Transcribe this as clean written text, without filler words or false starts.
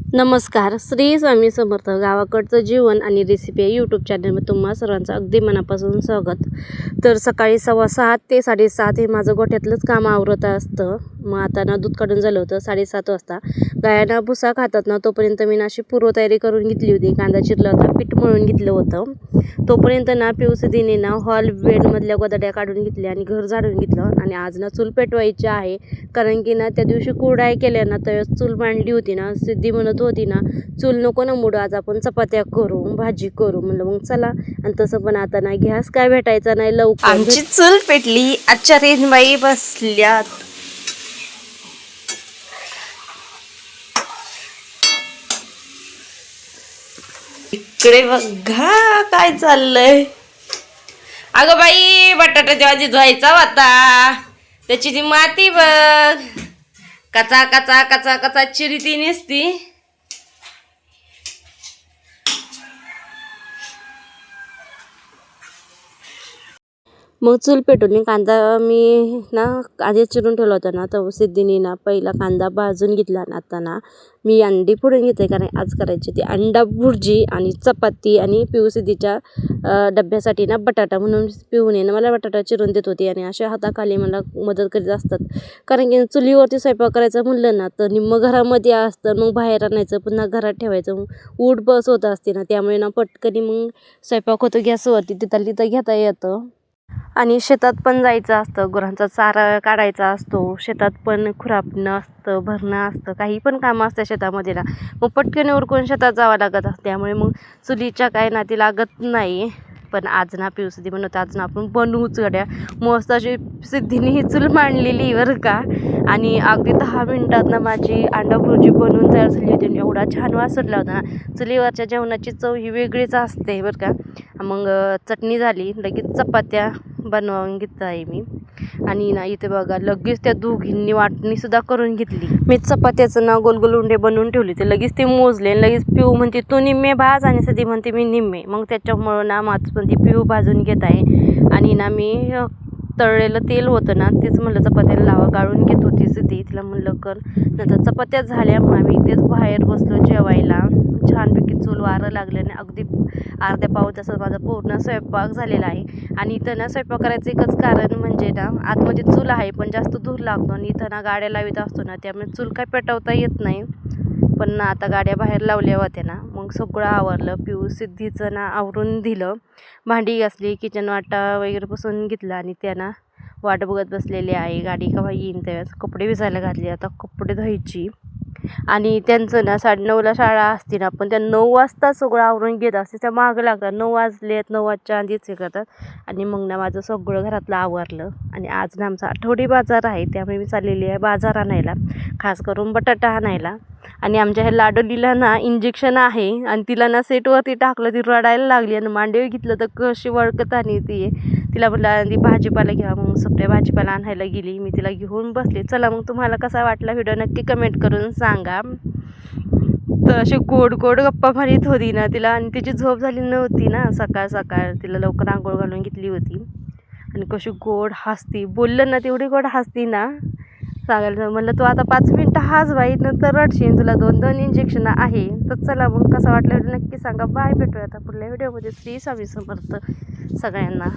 नमस्कार. श्री स्वामी समर्थ. गावाकडचं जीवन आणि रेसिपी या यूट्यूब चॅनलमध्ये तुम्हा सर्वांचं अगदी मनापासून स्वागत. तर सकाळी 6:15 ते 7:30 हे माझं गोठ्यातलंच काम आवरत असतं. मग आता ना दूध काढून झालं होतं 7:30 वाजता. गायांना भुसा खातात ना, तोपर्यंत मी अशी पूर्वतयारी करून घेतली होती. कांदा चिरला होता, पीठ मळून घेतलं होतं. तोपर्यंत ना पिवसदीने ना हॉल बेडमधल्या गोधड्या काढून घेतल्या आणि घर झाडून घेतलं. आणि आज ना चूल पेटवायची आहे, कारण की ना त्या दिवशी कुरडाई केल्या ना तर चूल मांडली होती ना. सिद्धी म्हणत होती ना, चूल नको ना मोडू, आज आपण चपात्या करू, भाजी करू. म्हणलं मग चला. आणि तसं पण आता ना गॅस काय भेटायचा नाही लवकर. आमची चूल पेटली. आजच्या रेनबाई बसल्यात. इकडे बघा काय चाललंय. अगं बाई, बटाट्याची भाजी धुवायचा होता, त्याची ती माती बघ, कचा कचा कचा कचा चिरीती नसती. मग चूल पेटवली. कांदा मी ना आधीच चिरून ठेवला होता ना, तर सिद्धीने ना पहिला कांदा भाजून घेतला. आणि आता ना मी अंडी फोडून घेते, कारण आज करायची ती अंडा भुर्जी आणि चपाती. आणि पिऊ सिद्धीच्या डब्यासाठी ना बटाटा, म्हणून पिऊने ना मला बटाटा चिरून देत होती. आणि अशा हाताखाली मला मदत करीत असतात, कारण की चुलीवरती स्वयंपाक करायचं म्हणलं ना तर निम्मं घरामध्ये असतं, मग बाहेर आणायचं, पुन्हा घरात ठेवायचं, उठ बस होत असते ना. त्यामुळे ना पटकनी मग स्वयंपाक होतो गॅसवरती, तिथं घेता येतं. आणि शेतात पण जायचं असतं, गुरांचा चारा काढायचा असतो, शेतात पण खुरापणं असतं, भरणं असतं, काही पण कामं असतं शेतामध्ये ना. मग पटकन उरकून शेतात जावं लागत असतं. त्यामुळे मग चुलीच्या काय नाती लागत नाही. पण आज ना पिवसिद्धी म्हणत आज ना आपण बनवूच गड्या. मस्त अशी सिद्धीने ही चूल मांडलेली बरं का. आणि अगदी 10 मिनिटात ना माझी अंडा भुर्जी बनवून तयार झाली होती. एवढा छान वास सुटला होता ना. चुलीवरच्या जेवणाची चव ही वेगळीच असते बरं का. मग चटणी झाली, लगेच चपात्या बनवून घेत आहे मी. आणि ना इथे बघा लगेच त्या दोघींनी वाटणीसुद्धा करून घेतली. मी चपात्याचं ना गोल गोल उंडे बनवून ठेवले. ते लगेच ते मोजले. लगेच पिऊ म्हणते तू निम्मे भाज, आणि सदी म्हणते मी निम्मे. मग त्याच्यामुळं ना माझं पण ती पिऊ भाजून घेत आहे. आणि ना मी तळलेलं तेल होतं ना, तेच म्हणलं चपात्याला लावा गाळून घेत होती सिद्धी. तिला म्हणलं कर. नंतर चपात्या झाल्या, मग आम्ही तेच बाहेर बसलो जेवायला. छानपैकी चूल वारं लागल्याने अगदी अर्ध्या पाऊण तासात माझा पूर्ण स्वयंपाक झालेला आहे. आणि इथं ना स्वयंपाक करायचं एकच कारण म्हणजे ना, आतमध्ये चूल आहे पण जास्त धूर लागतो. आणि इथं ना गाड्या लावित असतो ना, त्यामुळे चूल काय पेटवता येत नाही. पण ना आता गाड्या बाहेर लावल्या होत्या ना, मग सगळं आवरलं. पिऊ सिद्धीचं ना आवरून दिलं, भांडी घासली, किचन वाटा वगैरे पुसून घेतला. आणि त्यांना वाट बघत बसलेली आहे, गाडी केव्हा येईन त्यावेळेस. कपडे भिजायला घातले, आता कपडे धुवायची. आणि त्यांचं ना 9:30ला शाळा असते ना, पण त्या 9 वाजता सगळं आवरून घेत असते. त्या मागं लागतात. 9 वाजलेत, 9 आधीच हे करतात. आणि मग ना माझं सगळं घरातलं आवरलं. आणि आज ना आमचा आठवडी बाजार आहे, त्यामुळे मी चाललेली आहे बाजार आणायला, खास करून बटाटा आणायला. आणि आमच्या ह्या लाडोलीला ना इंजेक्शन आहे, आणि तिला ना सेटवरती टाकलं, ती रडायला लागली. आणि मांडीवर घेतलं तर कशी वळकत. आणि ती तिला म्हटलं ती भाजीपाला घ्या. मग सगळ्या भाजीपाला आणायला गेली. मी तिला घेऊन बसले. चला मग तुम्हाला कसा वाटला व्हिडिओ नक्की कमेंट करून सांगा. तर अशी गोड गोड गप्पा मारीत होती ना तिला. आणि तिची झोप झाली नव्हती ना, सकाळ सकाळ तिला लवकर आंघोळ घालून घेतली होती. आणि कशी गोड हसती, बोललं ना तेवढी गोड हसती ना, सांगायला म्हणलं तू आता 5 मिनिटं हाच बाई, नंतर रडशील, तुला 2 इंजेक्शन आहे. तर चला मग कसा वाटला व्हिडिओ नक्की सांगा. बाय, भेटूया आता पुढल्या व्हिडिओमध्ये. श्री स्वामी समर्थ सगळ्यांना.